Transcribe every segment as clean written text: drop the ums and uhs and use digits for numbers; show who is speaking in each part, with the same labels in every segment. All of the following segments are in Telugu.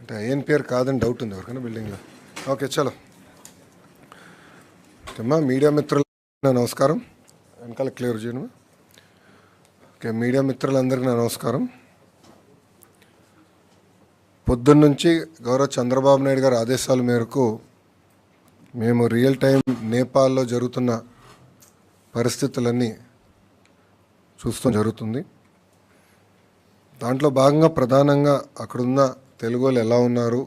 Speaker 1: అంటే ఐఎన్పిఆర్ కాదని డౌట్ ఉంది ఎవరికైనా బిల్డింగ్లో. ఓకే చలో. ఓకేమ్మా, మీడియా మిత్రులు నమస్కారం. వెనకాల క్లియర్ చేయను. ఓకే, మీడియా మిత్రులందరికీ నమస్కారం. పొద్దున్నుంచి గౌరవ చంద్రబాబు నాయుడు గారి ఆదేశాల మేరకు మేము రియల్ టైం నేపాల్లో జరుగుతున్న పరిస్థితులన్నీ చూస్తూ జరుగుతుంది. దాంట్లో భాగంగా ప్రధానంగా అక్కడున్న తెలుగు వాళ్ళు ఎలా ఉన్నారు,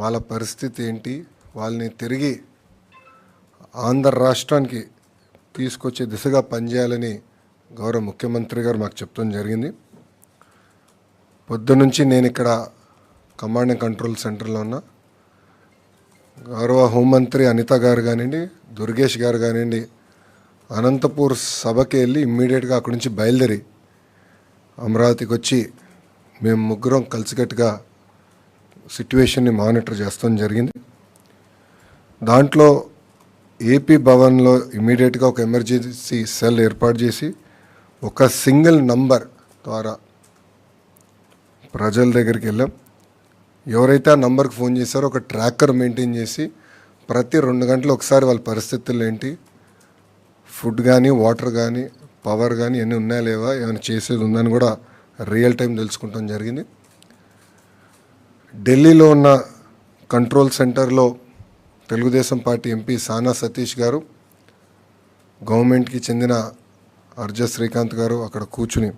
Speaker 1: వాళ్ళ పరిస్థితి ఏంటి, వాళ్ళని తిరిగి ఆంధ్ర రాష్ట్రానికి తీసుకొచ్చే దిశగా పనిచేయాలని గౌరవ ముఖ్యమంత్రి గారు మాకు చెప్తాం జరిగింది. పొద్దునుంచి నేను ఇక్కడ కమాండ్ అండ్ కంట్రోల్ సెంటర్లో ఉన్నా. గౌరవ హోంమంత్రి అనిత గారు కానివ్వండి, దుర్గేష్ గారు కానివ్వండి, అనంతపూర్ సభకి వెళ్ళి ఇమ్మీడియట్గా అక్కడి నుంచి బయలుదేరి అమరావతికి వచ్చి మేము ముగ్గురం కలిసికట్టుగా సిట్యువేషన్ని మానిటర్ చేస్తాం జరిగింది. దాంట్లో ఏపీ భవన్లో ఇమ్మీడియట్గా ఒక ఎమర్జెన్సీ సెల్ ఏర్పాటు చేసి ఒక సింగిల్ నంబర్ ద్వారా ప్రజల దగ్గరికి వెళ్ళాం. ఎవరైతే ఆ నంబర్కి ఫోన్ చేశారో ఒక ట్రాకర్ మెయింటైన్ చేసి ప్రతి 2 గంటలు ఒకసారి వాళ్ళ పరిస్థితులు ఏంటి, ఫుడ్ కానీ వాటర్ కానీ పవర్ కానీ ఎన్ని ఉన్నాయా లేవా, ఏమైనా చేసేది ఉందని కూడా రియల్ టైం తెలుసుకుంటాం జరిగింది. ఢిల్లీలో ఉన్న కంట్రోల్ సెంటర్లో తెలుగుదేశం పార్టీ ఎంపీ సానా సతీష్ గారు, గవర్నమెంట్కి చెందిన అర్జ శ్రీకాంత్ గారు అక్కడ కూర్చుని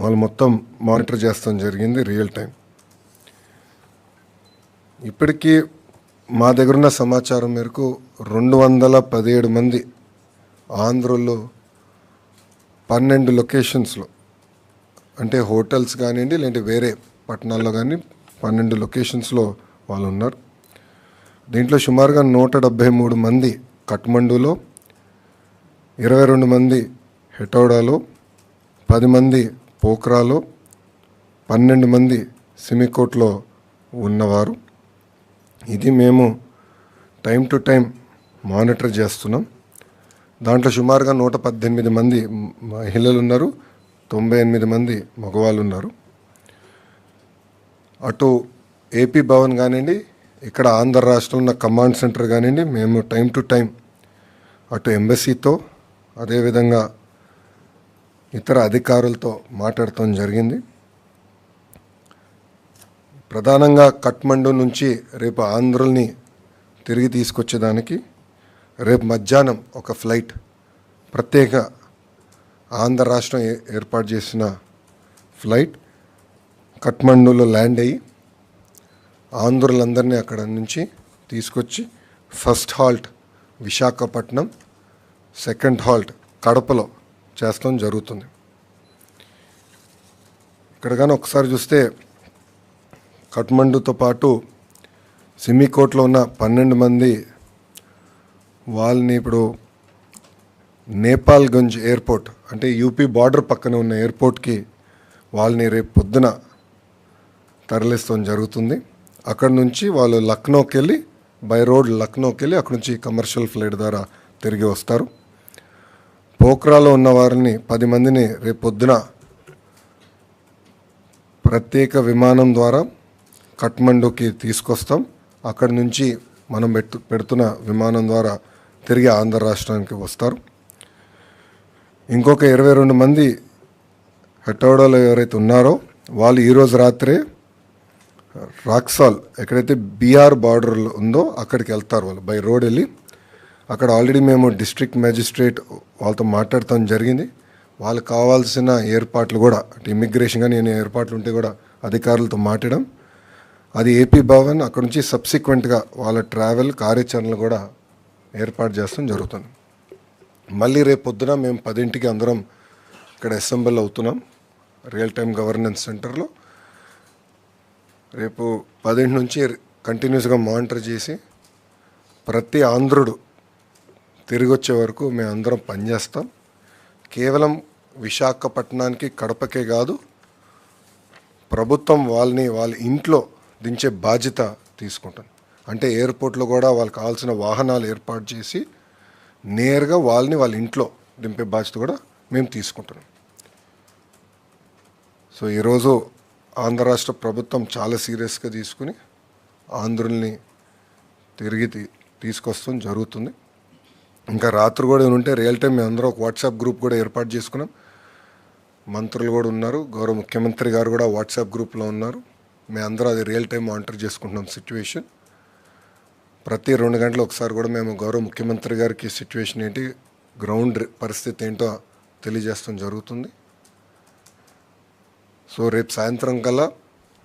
Speaker 1: వాళ్ళు మొత్తం మానిటర్ చేస్తాం జరిగింది రియల్ టైం. ఇప్పటికీ మా దగ్గర ఉన్న సమాచారం మేరకు 217 మంది ఆంధ్రులు 12 లొకేషన్స్లో, అంటే హోటల్స్ కానివ్వండి లేదంటే వేరే పట్టణాల్లో కానీ 12 లొకేషన్స్లో వాళ్ళు ఉన్నారు. దీంట్లో సుమారుగా 173 మంది కఠ్మండూలో, 22 మంది హెటౌడాలో, 10 మంది పోఖ్రాలో, 12 మంది సిమికోట్లో ఉన్నవారు. ఇది మేము టైం టు టైం మానిటర్ చేస్తున్నాం. దాంట్లో సుమారుగా 118 మంది మహిళలు ఉన్నారు, 98 మంది మగవాళ్ళు ఉన్నారు. అటు ఏపీ భవన్ కానివ్వండి, ఇక్కడ ఆంధ్ర రాష్ట్రంలో ఉన్న కమాండ్ సెంటర్ కానివ్వండి, మేము టైం టు టైం అటు ఎంబసీతో అదేవిధంగా ఇతర అధికారులతో మాట్లాడటం జరిగింది. ప్రధానంగా కఠ్మండు నుంచి రేపు ఆంధ్రుల్ని తిరిగి తీసుకొచ్చేదానికి రేపు మధ్యాహ్నం ఒక ఫ్లైట్ ప్రత్యేక ఆంధ్ర రాష్ట్రం ఏర్పాటు చేసిన ఫ్లైట్ కఠ్మండూలో ల్యాండ్ అయ్యి ఆంధ్రులందరినీ అక్కడ నుంచి తీసుకొచ్చి first halt Visakhapatnam, second halt కడపలో చేస్తాం జరుగుతుంది. ఇక్కడ కానీ ఒకసారి చూస్తే కఠ్మండుతో పాటు సిమికోట్లో ఉన్న 12 మంది వాళ్ళని ఇప్పుడు నేపాల్గంజ్ ఎయిర్పోర్ట్, అంటే యూపీ బార్డర్ పక్కన ఉన్న ఎయిర్పోర్ట్కి వాళ్ళని రేపు పొద్దున తరలిస్తాం జరుగుతుంది. అక్కడ నుంచి వాళ్ళు లక్నోకి వెళ్ళి బై రోడ్ లక్నోకి వెళ్ళి అక్కడ నుంచి కమర్షియల్ ఫ్లైట్ ద్వారా తిరిగి వస్తారు. పోఖ్రాలో ఉన్న వారిని 10 మందిని రేపు పొద్దున ప్రత్యేక విమానం ద్వారా కఠ్మండూకి తీసుకొస్తాం. అక్కడి నుంచి మనం పెడుతున్న విమానం ద్వారా తిరిగి ఆంధ్ర రాష్ట్రానికి వస్తారు. ఇంకొక 22 మంది హెటౌడాలో ఎవరైతే ఉన్నారో వాళ్ళు ఈరోజు రాత్రే రాక్సాల్, ఎక్కడైతే బీహార్ బార్డర్ ఉందో అక్కడికి వెళ్తారు. వాళ్ళు బై రోడ్ వెళ్ళి అక్కడ ఆల్రెడీ మేము డిస్ట్రిక్ట్ మ్యాజిస్ట్రేట్ వాళ్ళతో మాట్లాడటం జరిగింది. వాళ్ళకి కావాల్సిన ఏర్పాట్లు కూడా, అంటే ఇమిగ్రేషన్ కానీ ఏమైనా ఏర్పాట్లు ఉంటే కూడా అధికారులతో మాట్లాడడం, అది ఏపీ భవన్ అక్కడ నుంచి సబ్సిక్వెంట్గా వాళ్ళ ట్రావెల్ కార్యాచరణలు కూడా ఏర్పాటు చేస్తాం జరుగుతుంది. మళ్ళీ రేపు పొద్దున మేము 10ంటికి అందరం ఇక్కడ అసెంబ్లీ అవుతున్నాం రియల్ టైం గవర్నెన్స్ సెంటర్లో. రేపు 10 నుంచి కంటిన్యూస్గా మానిటర్ చేసి ప్రతి ఆంధ్రుడు తిరిగి వచ్చే వరకు మేము అందరం పనిచేస్తాం. కేవలం విశాఖపట్నానికి కడపకే కాదు, ప్రభుత్వం వాళ్ళని వాళ్ళ ఇంట్లో దించే బాధ్యత తీసుకుంటాను. అంటే ఎయిర్పోర్ట్లో కూడా వాళ్ళకి కావాల్సిన వాహనాలు ఏర్పాటు చేసి నేరుగా వాళ్ళని వాళ్ళ ఇంట్లో దింపే బాధ్యత కూడా మేము తీసుకుంటున్నాం. సో ఈరోజు ఆంధ్ర రాష్ట్ర ప్రభుత్వం చాలా సీరియస్గా తీసుకుని ఆంధ్రుల్ని తిరిగి తీసుకొస్తాం జరుగుతుంది. ఇంకా రాత్రి కూడా ఉంటే రియల్ టైం మేము అందరూ ఒక వాట్సాప్ గ్రూప్ కూడా ఏర్పాటు చేసుకున్నాం. మంత్రులు కూడా ఉన్నారు, గౌరవ ముఖ్యమంత్రి గారు కూడా వాట్సాప్ గ్రూప్లో ఉన్నారు. మేము అందరూ అది రియల్ టైం మానిటర్ చేసుకుంటున్నాం సిచ్యువేషన్. ప్రతి 2 గంటలు ఒకసారి కూడా మేము గౌరవ ముఖ్యమంత్రి గారికి సిచ్యువేషన్ ఏంటి, గ్రౌండ్ పరిస్థితి ఏంటో తెలియజేస్తాం జరుగుతుంది. సో రేపు సాయంత్రం కల్లా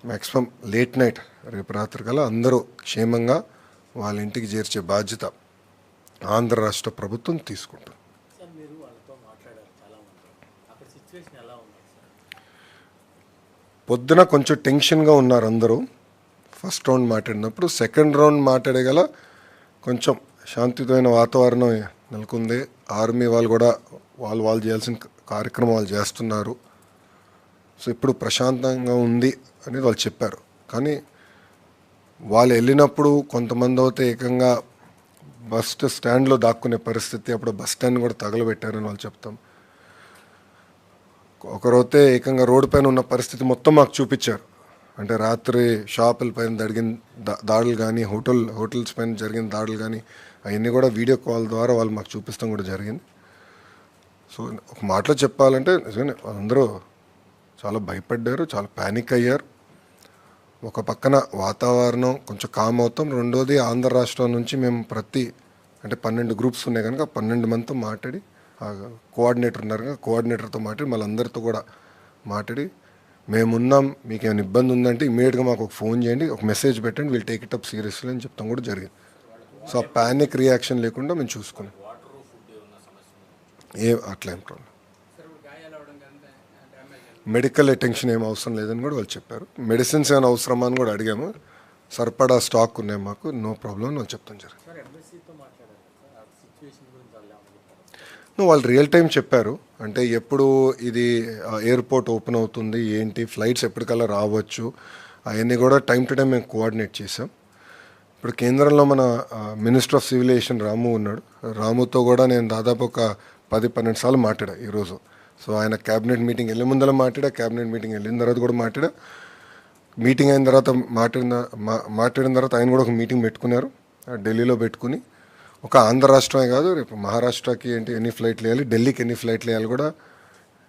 Speaker 1: మ్యాక్సిమం లేట్ నైట్ రేపు రాత్రి కల్లా అందరూ క్షేమంగా వాళ్ళ ఇంటికి చేర్చే బాధ్యత ఆంధ్ర రాష్ట్ర ప్రభుత్వం తీసుకుంటుంది. పొద్దున కొంచెం టెన్షన్గా ఉన్నారు అందరూ ఫస్ట్ రౌండ్ మాట్లాడినప్పుడు. సెకండ్ రౌండ్ మాట్లాడగల కొంచెం శాంతియుతమైన వాతావరణం నెలకొంది. ఆర్మీ వాళ్ళు కూడా వాళ్ళు చేయాల్సిన కార్యక్రమం వాళ్ళు చేస్తున్నారు. సో ఇప్పుడు ప్రశాంతంగా ఉంది అనేది వాళ్ళు చెప్పారు. కానీ వాళ్ళు వెళ్ళినప్పుడు కొంతమంది అయితే ఏకంగా బస్ స్టాండ్లో దాక్కునే పరిస్థితి, అప్పుడు బస్ స్టాండ్ కూడా తగలబెట్టారని వాళ్ళు చెప్తాం. ఒకరైతే ఏకంగా రోడ్డు పైన ఉన్న పరిస్థితి మొత్తం మాకు చూపించారు. అంటే రాత్రి షాపుల పైన జరిగిన దాడులు కానీ, హోటల్స్ పైన జరిగిన దాడులు కానీ అవన్నీ కూడా వీడియో కాల్ ద్వారా వాళ్ళు మాకు చూపిస్తాం కూడా జరిగింది. సో ఒక మాటలో చెప్పాలంటే నిజంగా అందరూ చాలా భయపడ్డారు, చాలా ప్యానిక్ అయ్యారు. ఒక పక్కన వాతావరణం కొంచెం కామ్ అవుతాం, రెండోది ఆంధ్ర రాష్ట్రం నుంచి మేము అంటే 12 గ్రూప్స్ ఉన్నాయి కనుక 12 మందితో మాట్లాడి, కోఆర్డినేటర్ ఉన్నారు కదా, కోఆర్డినేటర్తో మాట్లాడి మళ్ళీ అందరితో కూడా మాట్లాడి మేమున్నాం, మీకు ఏమైనా ఇబ్బంది ఉందంటే ఇమీడియట్గా మాకు ఒక ఫోన్ చేయండి, ఒక మెసేజ్ పెట్టండి, we'll take it up seriously అని చెప్తాం కూడా జరిగింది. సో ఆ ప్యానిక్ రియాక్షన్ లేకుండా మేము చూసుకున్నాం. అట్లా ఏం ప్రాబ్లం, మెడికల్ అటెన్షన్ ఏం అవసరం లేదని కూడా వాళ్ళు చెప్పారు. మెడిసిన్స్ ఏమైనా అవసరమా అని కూడా అడిగాము. సరిపడా స్టాక్ ఉన్నాయి మాకు, నో ప్రాబ్లం అని చెప్తాం జరిగింది. వాళ్ళు రియల్ టైం చెప్పారు. అంటే ఎప్పుడు ఇది ఎయిర్పోర్ట్ ఓపెన్ అవుతుంది ఏంటి, ఫ్లైట్స్ ఎప్పటికల్లా రావచ్చు, అవన్నీ కూడా టైం టు టైం మేము కోఆర్డినేట్ చేసాం. ఇప్పుడు కేంద్రంలో మన మినిస్టర్ ఆఫ్ సివిల్ ఏవియేషన్ రాము ఉన్నాడు. రాముతో కూడా నేను దాదాపు ఒక 10-12 సార్లు మాట్లాడా ఈరోజు. సో ఆయన క్యాబినెట్ మీటింగ్ వెళ్ళే ముందర మాట్లాడా, క్యాబినెట్ మీటింగ్ వెళ్ళిన తర్వాత కూడా మాట్లాడా. మీటింగ్ అయిన తర్వాత మాట్లాడిన తర్వాత ఆయన కూడా ఒక మీటింగ్ పెట్టుకున్నారు ఢిల్లీలో. పెట్టుకుని ఒక ఆంధ్ర రాష్ట్రమే కాదు, రేపు మహారాష్ట్రకి ఏంటి ఎన్ని ఫ్లైట్లు వేయాలి, ఢిల్లీకి ఎన్ని ఫ్లైట్లు వేయాలి కూడా.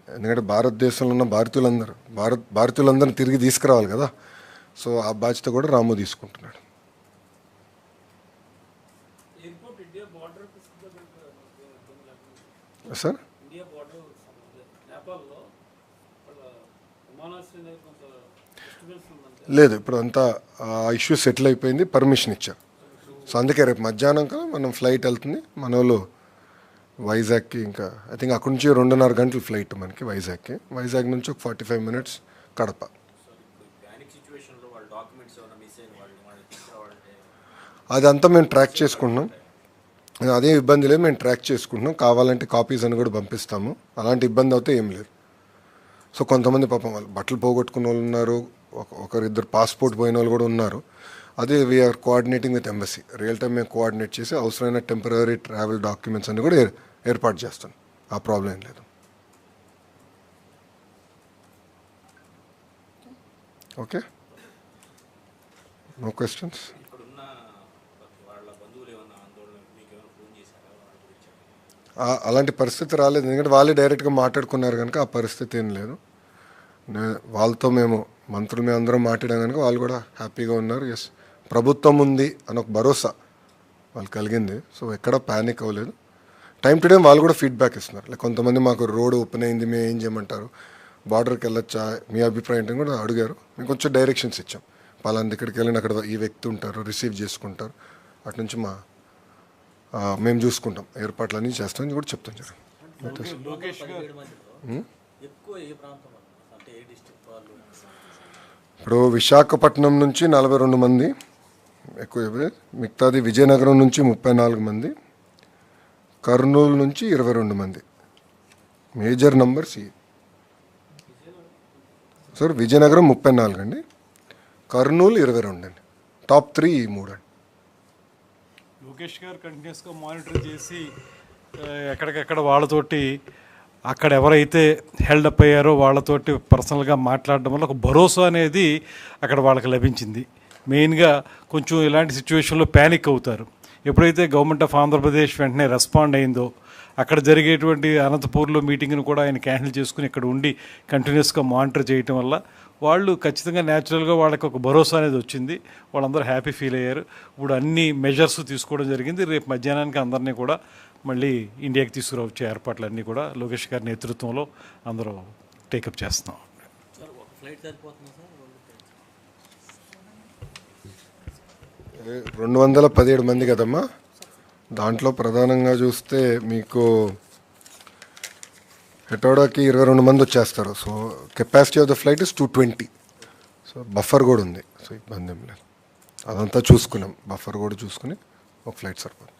Speaker 1: ఎందుకంటే భారతదేశంలో ఉన్న భారతీయులందరినీ తిరిగి తీసుకురావాలి కదా. సో ఆ బాధ్యత కూడా రాము తీసుకుంటున్నాడు. సార్ లేదు, ఇప్పుడు అంతా ఇష్యూ సెటిల్ అయిపోయింది, పర్మిషన్ ఇచ్చారు. సో అందుకే రేపు మధ్యాహ్నం కల్లా మనం ఫ్లైట్ వెళ్తుంది. మన వాళ్ళు వైజాగ్కి, ఇంకా ఐ థింక్ అక్కడి నుంచి 2.5 గంటలు ఫ్లైట్ మనకి వైజాగ్కి. వైజాగ్ నుంచి ఒక 45 మినిట్స్ కడప. అదంతా మేము ట్రాక్ చేసుకుంటున్నాం, అదే ఇబ్బంది లేదు, మేము ట్రాక్ చేసుకుంటున్నాం. కావాలంటే కాపీస్ అని కూడా పంపిస్తాము, అలాంటి ఇబ్బంది అయితే ఏం లేదు. సో కొంతమంది పాపం వాళ్ళు బట్టలు పోగొట్టుకున్న వాళ్ళు ఉన్నారు, ఒకరిద్దరు పాస్పోర్ట్ పోయిన వాళ్ళు కూడా ఉన్నారు. అదే we are coordinating with embassy, real time మేము కోఆర్డినేట్ చేసి అవసరమైన టెంపరరీ ట్రావెల్ డాక్యుమెంట్స్ అన్ని కూడా ఏర్పాటు చేస్తాం. ఆ ప్రాబ్లం ఏం లేదు. Okay, no questions. అలాంటి పరిస్థితి రాలేదు, ఎందుకంటే వాళ్ళే డైరెక్ట్గా మాట్లాడుకున్నారు కనుక ఆ పరిస్థితి ఏం లేదు. వాళ్ళతో మేము మంత్రులు మేము అందరం మాట్లాడాం కనుక వాళ్ళు కూడా హ్యాపీగా ఉన్నారు. ఎస్, ప్రభుత్వం ఉంది అని ఒక భరోసా వాళ్ళు కలిగింది. సో ఎక్కడ ప్యానిక్ అవ్వలేదు. టైం టు టైం వాళ్ళు కూడా ఫీడ్బ్యాక్ ఇస్తున్నారు. లైక్ కొంతమంది మాకు రోడ్ ఓపెన్ అయింది, మేము ఏం చేయమంటారు, బార్డర్కి వెళ్ళొచ్చా, మీ అభిప్రాయం ఏంటని కూడా అడిగారు. మేము కొంచెం డైరెక్షన్స్ ఇచ్చాం. పలానా ఇక్కడికి వెళ్ళిన అక్కడ ఈ వ్యక్తి ఉంటారు, రిసీవ్ చేసుకుంటారు, అటు నుంచి మేము చూసుకుంటాం, ఏర్పాట్లన్నీ చేస్తాం కూడా చెప్తాం జరిగింది. ఇప్పుడు విశాఖపట్నం నుంచి 42 మంది ఎక్కువ, మిగతాది విజయనగరం నుంచి 34 మంది, కర్నూలు నుంచి 22 మంది. మేజర్ నంబర్స్ సార్, విజయనగరం 34 అండి, కర్నూలు 22 అండి, టాప్ 3 ఈ 3 అండి.
Speaker 2: లోకేష్ గారు కంటిన్యూస్గా మానిటర్ చేసి ఎక్కడికెక్కడ వాళ్ళతోటి అక్కడ ఎవరైతే హెల్డప్ అయ్యారో వాళ్ళతోటి పర్సనల్గా మాట్లాడడం వల్ల ఒక భరోసా అనేది అక్కడ వాళ్ళకి లభించింది. మెయిన్గా కొంచెం ఇలాంటి సిచ్యువేషన్లో ప్యానిక్ అవుతారు. ఎప్పుడైతే గవర్నమెంట్ ఆఫ్ ఆంధ్రప్రదేశ్ వెంటనే రెస్పాండ్ అయిందో, అక్కడ జరిగేటువంటి అనంతపూర్లో మీటింగ్ను కూడా ఆయన క్యాన్సిల్ చేసుకుని ఇక్కడ ఉండి కంటిన్యూస్గా మానిటర్ చేయటం వల్ల వాళ్ళు ఖచ్చితంగా న్యాచురల్గా వాళ్ళకి ఒక భరోసా అనేది వచ్చింది. వాళ్ళందరూ హ్యాపీ ఫీల్ అయ్యారు. ఇప్పుడు అన్ని మెజర్స్ తీసుకోవడం జరిగింది. రేపు మధ్యాహ్నానికి అందరినీ కూడా మళ్ళీ ఇండియాకి తీసుకురావచ్చే ఏర్పాట్లన్నీ కూడా లోకేష్ గారి నేతృత్వంలో అందరూ టేకప్ చేస్తున్నాం.
Speaker 1: 217 మంది కదమ్మా. దాంట్లో ప్రధానంగా చూస్తే మీకు హెటోడాకి 22 మంది వచ్చేస్తారు. So capacity of the flight is 220. So buffer కూడా ఉంది. సో ఇబ్బంది ఏం లేదు. అదంతా చూసుకున్నాం. బఫర్ కూడా చూసుకుని ఒక ఫ్లైట్ సరిపోతుంది.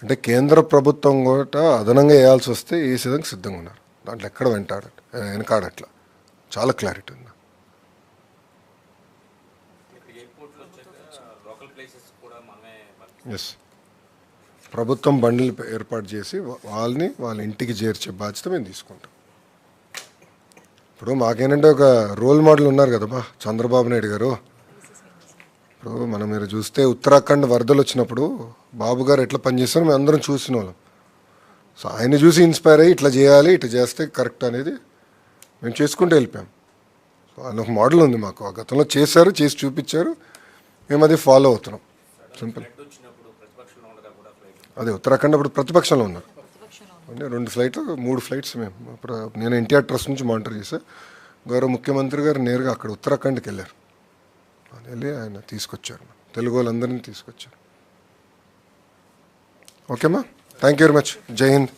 Speaker 1: అంటే కేంద్ర ప్రభుత్వం కూడా అదనంగా వేయాల్సి వస్తే ఏ విధంగా సిద్ధంగా ఉన్నారు. దాంట్లో ఎక్కడ వెనకాడట్లా. చాలా క్లారిటీ ఉంది. ఎస్, ప్రభుత్వం బండ్లు ఏర్పాటు చేసి వాళ్ళ ఇంటికి చేర్చే బాధ్యత మేము తీసుకుంటాం. ఇప్పుడు మాకేంటంటే ఒక రోల్ మోడల్ ఉన్నారు కదమ్మా, చంద్రబాబు నాయుడు గారు. ఇప్పుడు మీరు చూస్తే ఉత్తరాఖండ్ వరదలు వచ్చినప్పుడు బాబు గారు ఎట్లా పనిచేస్తారో మేము అందరం చూసిన వాళ్ళం. సో ఆయన చూసి ఇన్స్పైర్ అయ్యి ఇట్లా చేయాలి, ఇట్లా చేస్తే కరెక్ట్ అనేది మేము చేసుకుంటూ వెళ్ళిపోయాం. సో ఆయన ఒక మోడల్ ఉంది మాకు. ఆ గతంలో చేశారు, చేసి చూపించారు, మేము అది ఫాలో అవుతున్నాం. సింపుల్. అదే ఉత్తరాఖండ్ అప్పుడు ప్రతిపక్షంలో ఉన్నారు. 2 ఫ్లైట్లు 3 ఫ్లైట్స్ నేను ఎన్టీఆర్ ట్రస్ట్ నుంచి మానిటర్ చేశాను. గౌరవ ముఖ్యమంత్రి గారు నేరుగా అక్కడ ఉత్తరాఖండ్కి వెళ్ళారు. వెళ్ళి ఆయన తీసుకొచ్చారు, తెలుగు వాళ్ళందరినీ తీసుకొచ్చారు. ఓకేమ్మా, థ్యాంక్ యూ వెరీ మచ్. జై హింద్.